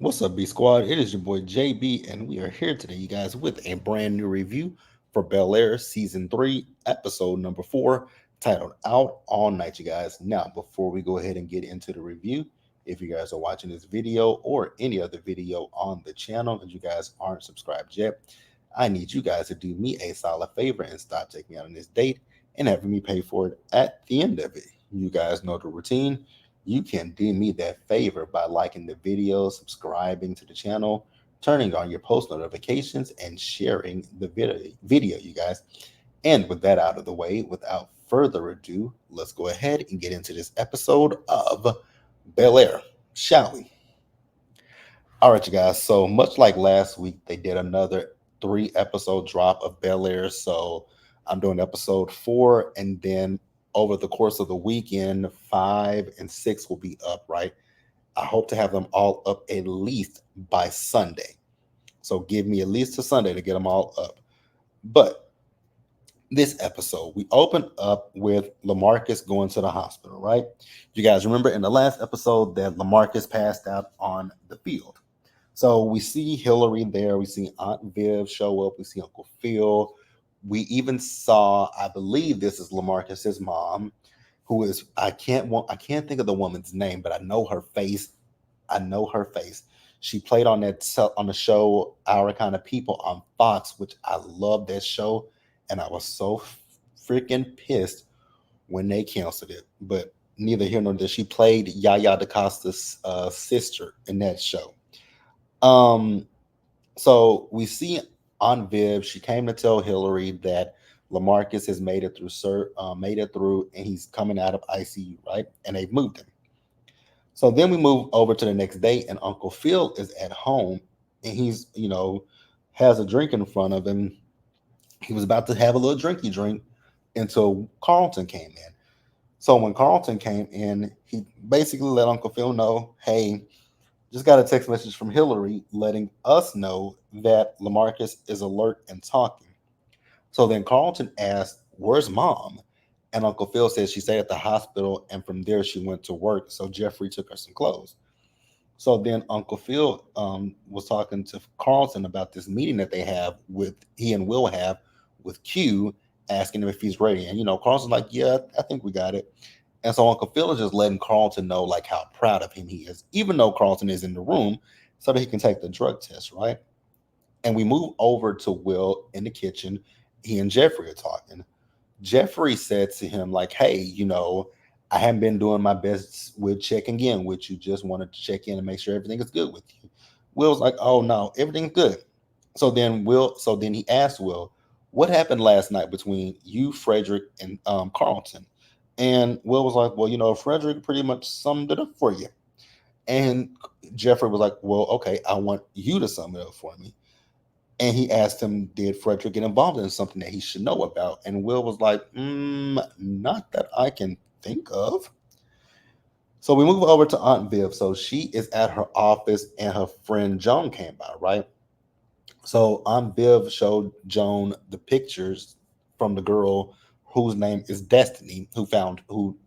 What's up, B Squad? It is your boy JB, and we are here today, you guys, with a brand new review for Belair Season 3, Episode number 4, titled Out All Night, you guys. Now, before we go ahead and get into the review, if you guys are watching this video or any other video on the channel and you guys aren't subscribed yet, I need you guys to do me a solid favor and stop taking me out on this date and having me pay for it at the end of it. You guys know the routine. You can do me that favor by liking the video, subscribing to the channel, turning on your post notifications, and sharing the video, you guys. And with that out of the way, without further ado, let's go ahead and get into this episode of Bel Air, shall we? All right, you guys. So much like last week, they did another 3 episode drop of Bel Air. So I'm doing episode 4, and then over the course of the weekend, 5 and 6 will be up, right? I hope to have them all up at least by Sunday. So give me at least to Sunday to get them all up. But this episode, we open up with Lamarcus going to the hospital, right? You guys remember in the last episode that Lamarcus passed out on the field. So we see Hillary there. We see Aunt Viv show up. We see Uncle Phil. We even saw, I believe this is Lamarcus's mom, who is I can't think of the woman's name, but I know her face. I know her face. She played on on the show Our Kind of People on Fox, which I love that show, and I was so freaking pissed when they canceled it. But neither here nor there. She played Yaya DaCosta's sister in that show. Um, so we see Aunt Viv. She came to tell Hillary that Lamarcus has made it through, made it through, and he's coming out of ICU, right? And they've moved him. So then we move over to the next day, and Uncle Phil is at home, and has a drink in front of him. He was about to have a little drinky drink until Carlton came in. So when Carlton came in, he basically let Uncle Phil know, hey, just got a text message from Hillary letting us know that Lamarcus is alert and talking. So then Carlton asked, where's mom? And Uncle Phil says she stayed at the hospital and from there she went to work. So Jeffrey took her some clothes. So then Uncle Phil was talking to Carlton about this meeting that they have with he and Will have with Q, asking him if he's ready. And Carlton's like, yeah, I think we got it. And so Uncle Phil is just letting Carlton know like how proud of him he is, even though Carlton is in the room, so that he can take the drug test, right? And we move over to Will in the kitchen. He and Jeffrey are talking. Jeffrey said to him, like, hey, I haven't been doing my best with checking in with you. Just wanted to check in and make sure everything is good with you. Will's like, oh no, everything's good. So then he asked Will, what happened last night between you, Frederick, and Carlton? And Will was like, well, Frederick pretty much summed it up for you. And Jeffrey was like, well, okay, I want you to sum it up for me. And he asked him, did Frederick get involved in something that he should know about? And Will was like, not that I can think of. So we move over to Aunt Viv. So she is at her office and her friend Joan came by, right? So Aunt Viv showed Joan the pictures from the girl whose name is Destiny, who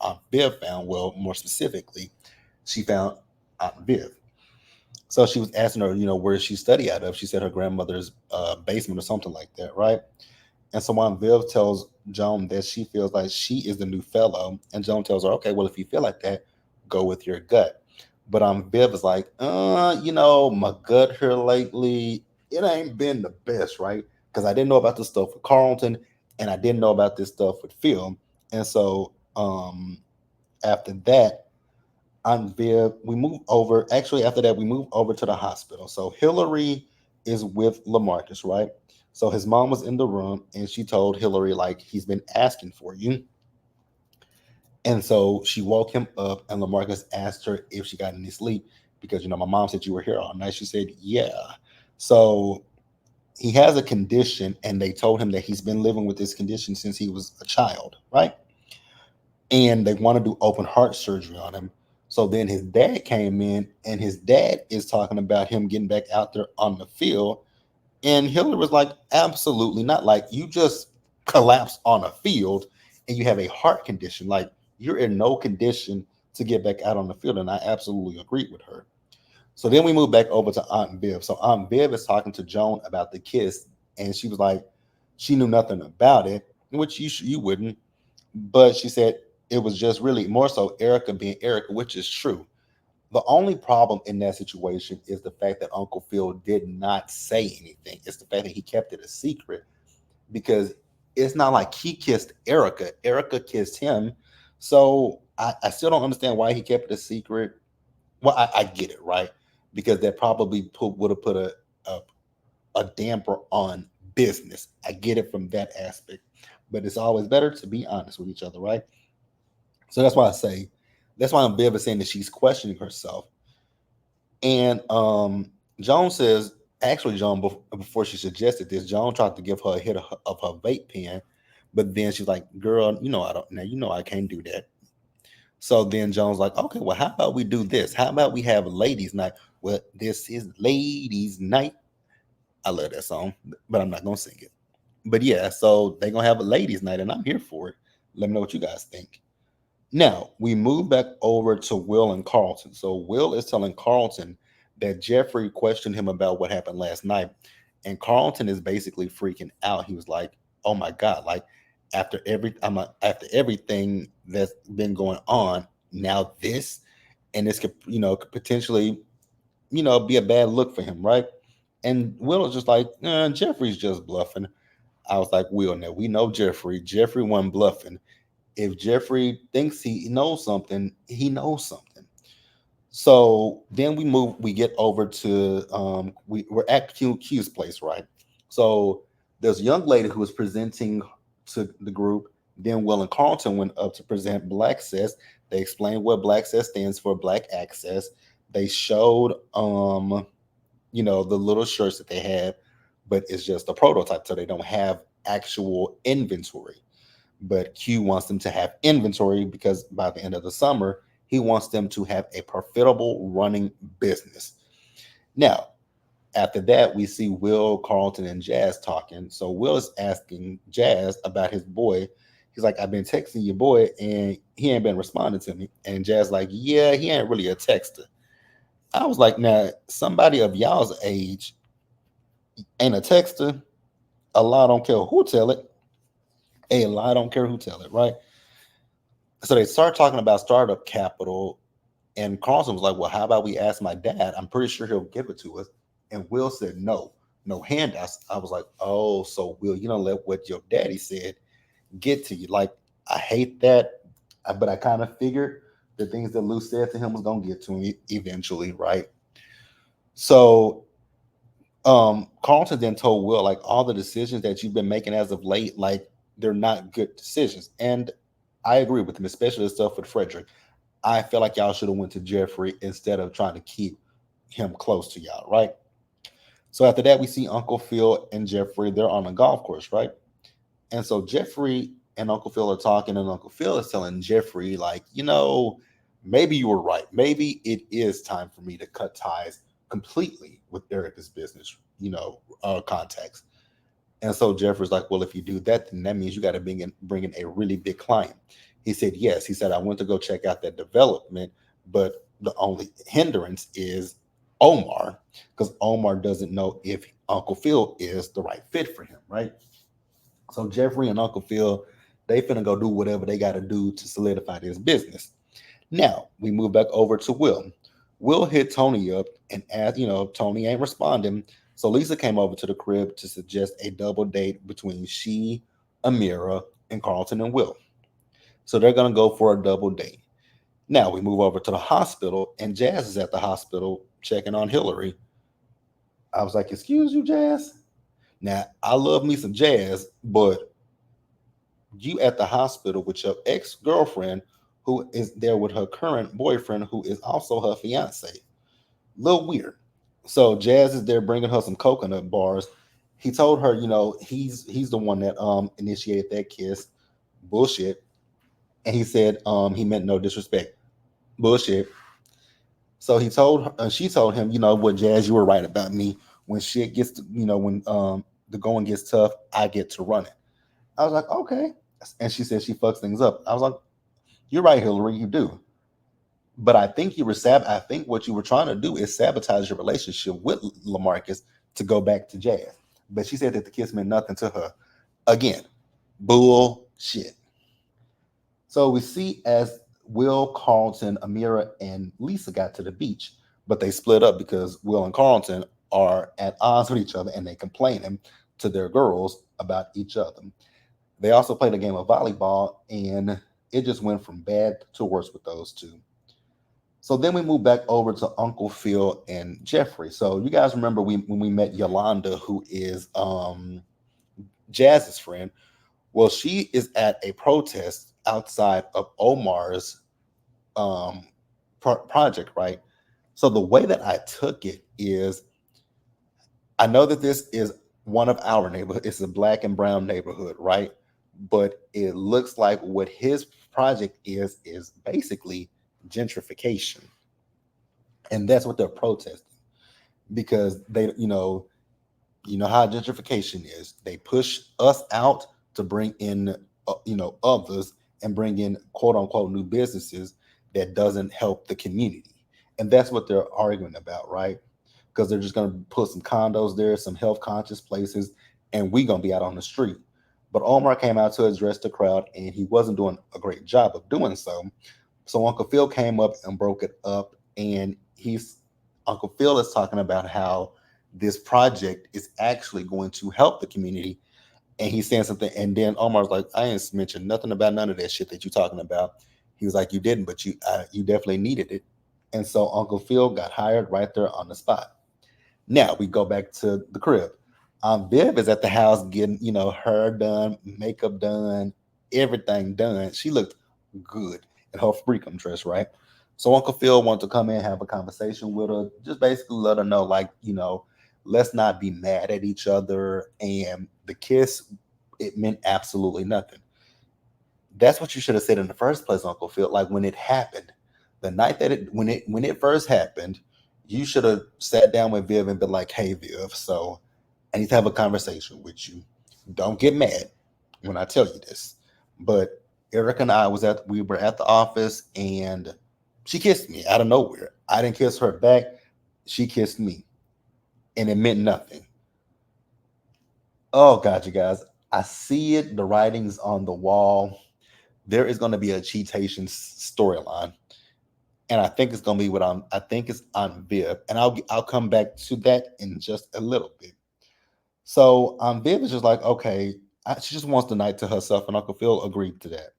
Aunt Viv found. Well, more specifically, she found Aunt Viv. So she was asking her, where she study out of. She said her grandmother's basement or something like that, right? And so Aunt Viv tells Joan that she feels like she is the new fellow, and Joan tells her, okay, well, if you feel like that, go with your gut. But Viv is like, my gut here lately, it ain't been the best, right? Because I didn't know about this stuff with Carlton, and I didn't know about this stuff with Phil. And so after that, Aunt Viv, we move over. Actually, after that, we move over to the hospital. So Hillary is with Lamarcus, right? So his mom was in the room, and she told Hillary like he's been asking for you. And so she woke him up, and Lamarcus asked her if she got any sleep because my mom said you were here all night. She said, yeah. So he has a condition, and they told him that he's been living with this condition since he was a child, right? And they want to do open heart surgery on him. So then his dad came in, and his dad is talking about him getting back out there on the field. And Hillary was like, absolutely not. Like, you just collapsed on a field and you have a heart condition. Like, you're in no condition to get back out on the field. And I absolutely agree with her. So then we move back over to Aunt Viv. So Aunt Viv is talking to Joan about the kiss, and she was like, she knew nothing about it, which you wouldn't. But she said it was just really more so Erica being Erica, which is true. The only problem in that situation is the fact that Uncle Phil did not say anything. It's the fact that he kept it a secret because it's not like he kissed Erica. Erica kissed him. So I still don't understand why he kept it a secret. Well, I get it, right? Because that probably would have put a damper on business. I get it from that aspect. But it's always better to be honest with each other, right? So that's why I say, that's why I'm Viv is saying that she's questioning herself. And Joan says, actually, Joan, before she suggested this, Joan tried to give her a hit of her vape pen, but then she's like, "Girl, you know I don't. Now you know I can't do that." So then Joan's like, "Okay, well, how about we do this? How about we have a ladies' night? Well, this is ladies' night. I love that song, but I'm not gonna sing it. But yeah, so they're gonna have a ladies' night, and I'm here for it. Let me know what you guys think." Now we move back over to Will and Carlton. So Will is telling Carlton that Jeffrey questioned him about what happened last night, and Carlton is basically freaking out. He was like, "Oh my god! Like after everything that's been going on, now this, and this could could potentially be a bad look for him, right?" And Will is just like, Jeffrey's just bluffing. I was like, Will, now we know Jeffrey. Jeffrey wasn't bluffing. If Jeffrey thinks he knows something, he knows something. So then we get over to we're at Q's place, right? So there's a young lady who was presenting to the group. Then Will and Carlton went up to present Black Access. They explained what Black Access stands for, Black Access. They showed the little shirts that they have, but it's just a prototype, so they don't have actual inventory. But Q wants them to have inventory because by the end of the summer, he wants them to have a profitable running business. Now, after that, we see Will, Carlton, and Jazz talking. So Will is asking Jazz about his boy. He's like, I've been texting your boy and he ain't been responding to me. And Jazz like, yeah, he ain't really a texter. I was like, now somebody of y'all's age ain't a texter. A lot don't care who tell it. A lot don't care who tell it, right? So they start talking about startup capital, and Carlson was like, "Well, how about we ask my dad? I'm pretty sure he'll give it to us." And Will said, "No, no handouts." I was like, "Oh, so Will, you don't let what your daddy said get to you?" Like, I hate that, but I kind of figured the things that Lou said to him was gonna get to him eventually, right? So Carlton then told Will, like, all the decisions that you've been making as of late, like, they're not good decisions. And I agree with him, especially the stuff with Frederick. I feel like y'all should have went to Jeffrey instead of trying to keep him close to y'all, right? So after that, we see Uncle Phil and Jeffrey. They're on a golf course, right? And so Jeffrey and Uncle Phil are talking, and Uncle Phil is telling Jeffrey, like, maybe you were right. Maybe it is time for me to cut ties completely with Erica's business, contacts. And so Jeffrey's like, well, if you do that, then that means you got to bring in a really big client. He said, yes. He said, I went to go check out that development, but the only hindrance is Omar, because Omar doesn't know if Uncle Phil is the right fit for him, right? So Jeffrey and Uncle Phil, they finna go do whatever they got to do to solidify this business. Now we move back over to Will. Will hit Tony up and asked, Tony ain't responding. So Lisa came over to the crib to suggest a double date between she, Amira, and Carlton and Will. So they're gonna go for a double date. Now we move over to the hospital, and Jazz is at the hospital checking on Hillary. I was like, "Excuse you, Jazz." Now I love me some Jazz, but you at the hospital with your ex girlfriend, who is there with her current boyfriend, who is also her fiance. Little weird. So Jazz is there bringing her some coconut bars. He told her, he's the one that initiated that kiss. Bullshit. And he said he meant no disrespect. Bullshit. So he told her, she told him, what, Jazz, you were right about me. When shit gets to, when the going gets tough, I get to run it. I was like, okay. And she said she fucks things up. I was like, you're right, Hillary, you do. But I think what you were trying to do is sabotage your relationship with LaMarcus to go back to Jazz. But she said that the kiss meant nothing to her. Again, bullshit. So we see as Will, Carlton, Amira, and Lisa got to the beach, but they split up because Will and Carlton are at odds with each other and they complaining to their girls about each other. They also played a game of volleyball and it just went from bad to worse with those two. So then we move back over to Uncle Phil and Jeffrey. So you guys remember when we met Yolanda, who is Jazz's friend. Well, she is at a protest outside of Omar's um, project, right? So the way that I took it is, I know that this is one of our neighborhood. It's a black and brown neighborhood, right? But it looks like what his project is basically gentrification, and that's what they're protesting because they, you know how gentrification is. They push us out to bring in, others and bring in quote unquote new businesses that doesn't help the community, and that's what they're arguing about, right? Because they're just going to put some condos there, some health conscious places, and we going to be out on the street. But Omar came out to address the crowd, and he wasn't doing a great job of doing so. So Uncle Phil came up and broke it up, and he's Uncle Phil is talking about how this project is actually going to help the community, and he's saying something, and then Omar's like, "I ain't mentioned nothing about none of that shit that you're talking about." He was like, "You didn't, but you definitely needed it," and so Uncle Phil got hired right there on the spot. Now we go back to the crib. Viv is at the house getting, hair done, makeup done, everything done. She looked good in her freakum dress, right? So Uncle Phil wanted to come in, have a conversation with her, just basically let her know, like, let's not be mad at each other. And the kiss, it meant absolutely nothing. That's what you should have said in the first place, Uncle Phil. Like when it happened, the night that it first happened, you should have sat down with Viv and been like, "Hey, Viv, so I need to have a conversation with you. Don't get mad when I tell you this, but Erica and we were at the office and she kissed me out of nowhere. I didn't kiss her back. She kissed me, and it meant nothing." Oh God, you guys, I see it. The writings on the wall. There is going to be a cheatation storyline, and I think it's going to be I think it's on Viv, and I'll come back to that in just a little bit. So Viv is just like, okay, she just wants the night to herself, and Uncle Phil agreed to that.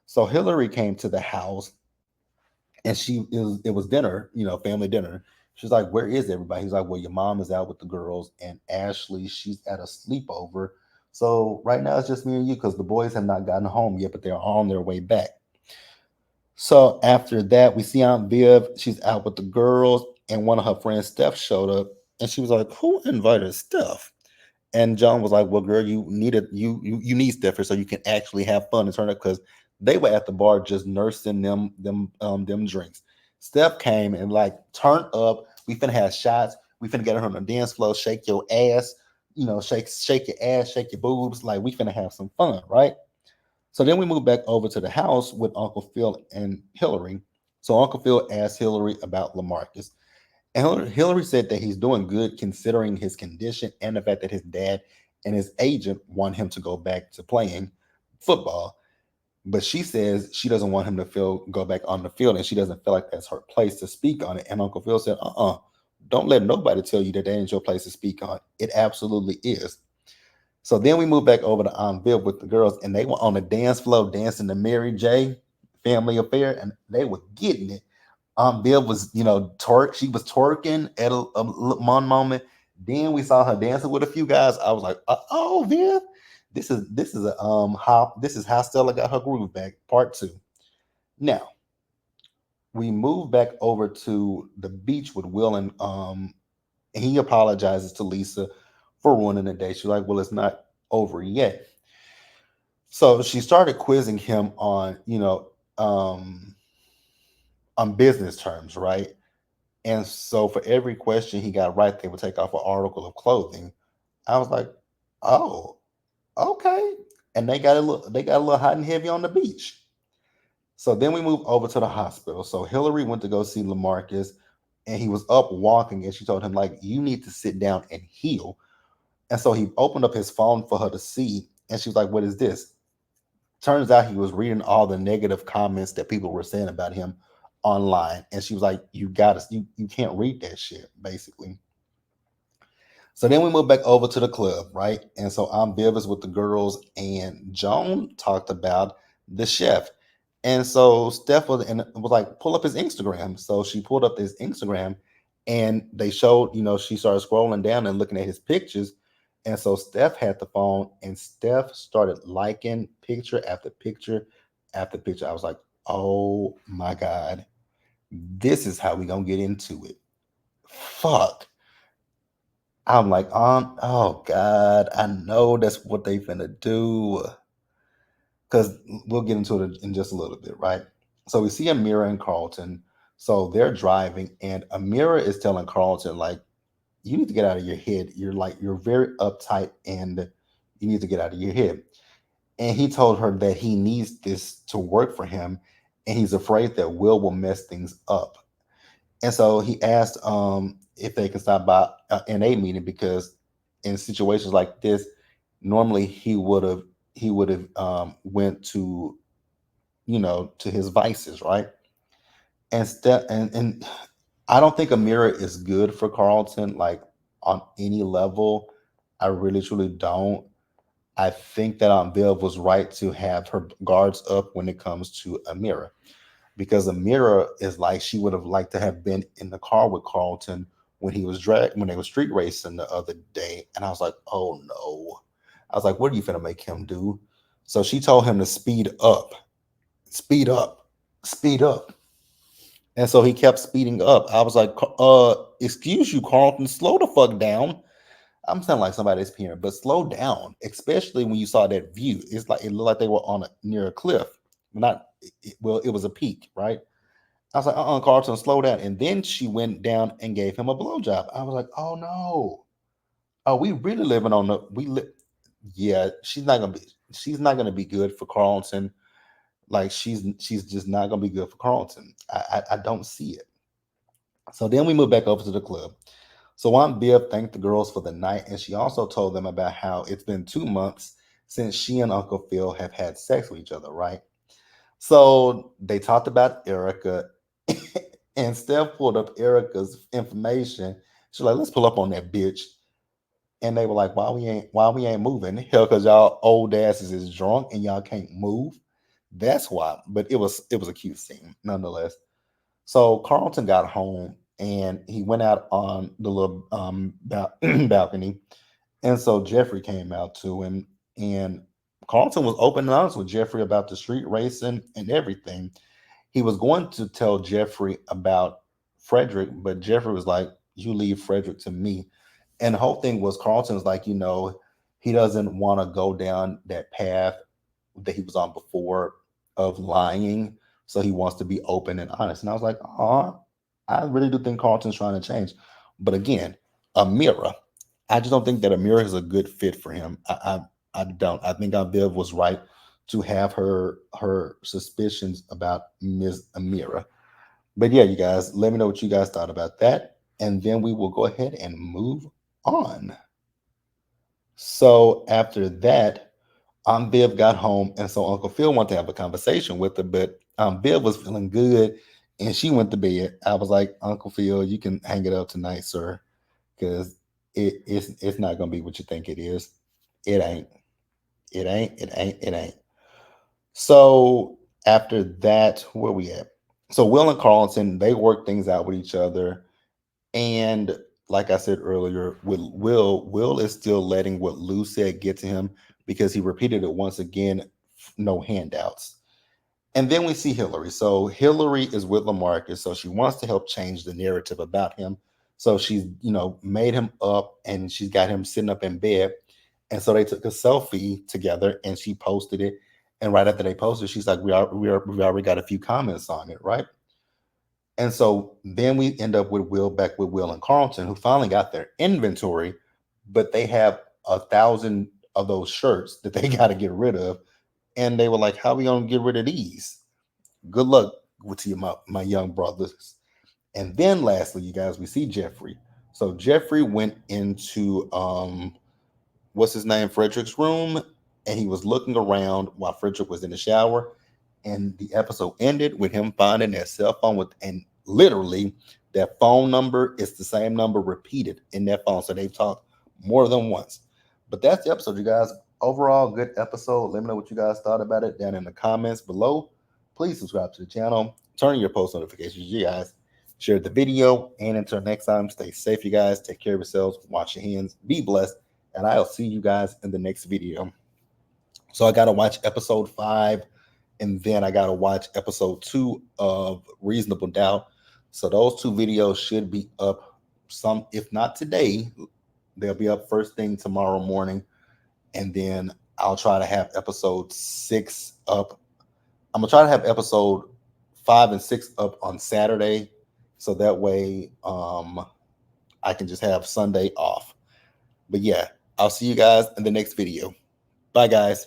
So Hillary came to the house, and it was dinner, family dinner. She's like, "Where is everybody?" He's like, "Well, your mom is out with the girls, and Ashley, she's at a sleepover. So right now it's just me and you because the boys have not gotten home yet, but they're on their way back." So after that, we see Aunt Viv. She's out with the girls, and one of her friends, Steph, showed up, and she was like, "Who invited Steph?" And John was like, "Well, girl, you need Steph so you can actually have fun and turn up because they were at the bar just nursing them drinks." Steph came and like turned up. We finna have shots. We finna get her on the dance floor, shake your ass, shake your ass, shake your boobs. Like we finna have some fun, right? So then we move back over to the house with Uncle Phil and Hillary. So Uncle Phil asked Hillary about Lamarcus. And Hillary said that he's doing good considering his condition and the fact that his dad and his agent want him to go back to playing football. But she says she doesn't want him to go back on the field, and she doesn't feel like that's her place to speak on it. And Uncle Phil said, don't let nobody tell you that that ain't your place to speak on. It absolutely is. So then we moved back over to Bill with the girls, and they were on the dance floor dancing the Mary J. Family Affair, and they were getting it. Bill was, she was twerking at one moment. Then we saw her dancing with a few guys. I was like, oh, Viv, this is a how this is how Stella got her groove back. Part two. Now we move back over to the beach with Will, and he apologizes to Lisa for ruining the day. She's like, well, it's not over yet. So she started quizzing him um, on business terms, right? And so for every question he got right, they would take off an article of clothing. I was like, oh, okay. And they got a little hot and heavy on the beach. So then we move over to the hospital. So Hillary went to go see Lamarcus, and he was up walking, and she told him like, "You need to sit down and heal." And so he opened up his phone for her to see, and she was like, "What is this?" Turns out he was reading all the negative comments that people were saying about him online, and she was like, "You got to, you can't read that shit," basically. So then we moved back over to the club, right? And so I'm Viv with the girls, and Joan talked about the chef. And so Steph was like, pull up his Instagram. So she pulled up his Instagram, and they showed, she started scrolling down and looking at his pictures. And so Steph had the phone, and Steph started liking picture after picture after picture. I was like, oh my God, this is how we gonna get into it. Fuck. I'm like, oh God, I know that's what they finna do. Because we'll get into it in just a little bit, right? So we see Amira and Carlton. So they're driving, and Amira is telling Carlton, like, you need to get out of your head. You're very uptight, and you need to get out of your head. And he told her that he needs this to work for him, and he's afraid that Will mess things up. And so he asked if they can stop by an NA meeting, because in situations like this, normally he would have went to, to his vices, right? And I don't think Amira is good for Carlton, like, on any level. I really truly don't. I think that Viv was right to have her guards up when it comes to Amira, because Amira is like, she would have liked to have been in the car with Carlton when they were street racing the other day. And I was like, oh no. I was like, what are you finna make him do? So she told him to speed up, speed up. And so he kept speeding up. I was like, excuse you, Carlton, slow the fuck down. I'm sounding like somebody's parent, but slow down, especially when you saw that view. It's like, it looked like they were near a cliff. Not well, it was a peak, right? I was like, Carlton, slow down. And then she went down and gave him a blowjob. I was like, oh no. Oh, we really living on the yeah, she's not gonna be good for Carlton. Like, she's just not gonna be good for Carlton. I don't see it. So then we moved back over to the club. So Aunt Biv thanked the girls for the night, and she also told them about how it's been 2 months since she and Uncle Phil have had sex with each other, right? So they talked about Erica, and Steph pulled up Erica's information. She's like, let's pull up on that bitch. And they were like, why we ain't moving? Hell, because y'all old asses is drunk and y'all can't move. That's why. But it was a cute scene nonetheless. So Carlton got home, and he went out on the little balcony. And so Jeffrey came out to him, and Carlton was open and honest with Jeffrey about the street racing and everything. He was going to tell Jeffrey about Frederick, but Jeffrey was like, "You leave Frederick to me." And the whole thing was, Carlton's like, he doesn't want to go down that path that he was on before, of lying. So he wants to be open and honest. And I was like, oh, I really do think Carlton's trying to change. But again, Amira, I just don't think that Amira is a good fit for him. I don't. I think Viv was right to have her suspicions about Ms. Amira. But yeah, you guys, let me know what you guys thought about that, and then we will go ahead and move on. So after that, Viv got home, and so Uncle Phil wanted to have a conversation with her, but Viv was feeling good, and she went to bed. I was like, Uncle Phil, you can hang it up tonight, sir, because it's not gonna be what you think it is. It ain't. It ain't. It ain't. It ain't. So after that, where we at? So Will and Carlton, they work things out with each other. And like I said earlier, with Will is still letting what Lou said get to him, because he repeated it once again, no handouts. And then we see Hillary. So Hillary is with Lamarcus. So she wants to help change the narrative about him. So she's, made him up, and she's got him sitting up in bed. And so they took a selfie together, and she posted it. And right after they posted, she's like, we already got a few comments on it, right? And so then we end up with back with Will and Carlton, who finally got their inventory, but they have 1,000 of those shirts that they got to get rid of. And they were like, how are we going to get rid of these? Good luck with you, my young brothers. And then lastly, you guys, we see Jeffrey. So Jeffrey went into what's his name, Frederick's room, and he was looking around while Frederick was in the shower. And the episode ended with him finding their cell phone with, and literally that phone number is the same number repeated in that phone. So they've talked more than once. But that's the episode, you guys. Overall, good episode. Let me know what you guys thought about it down in the comments below. Please subscribe to the channel. Turn on your post notifications, you guys. Share the video. And until next time, stay safe, you guys. Take care of yourselves. Wash your hands. Be blessed. And I'll see you guys in the next video. So I got to watch episode 5, and then I got to watch episode 2 of Reasonable Doubt. So those 2 videos should be up some, if not today, they'll be up first thing tomorrow morning. And then I'll try to have episode 6 up. I'm gonna try to have episode 5 and 6 up on Saturday, so that way I can just have Sunday off. But yeah, I'll see you guys in the next video. Bye, guys.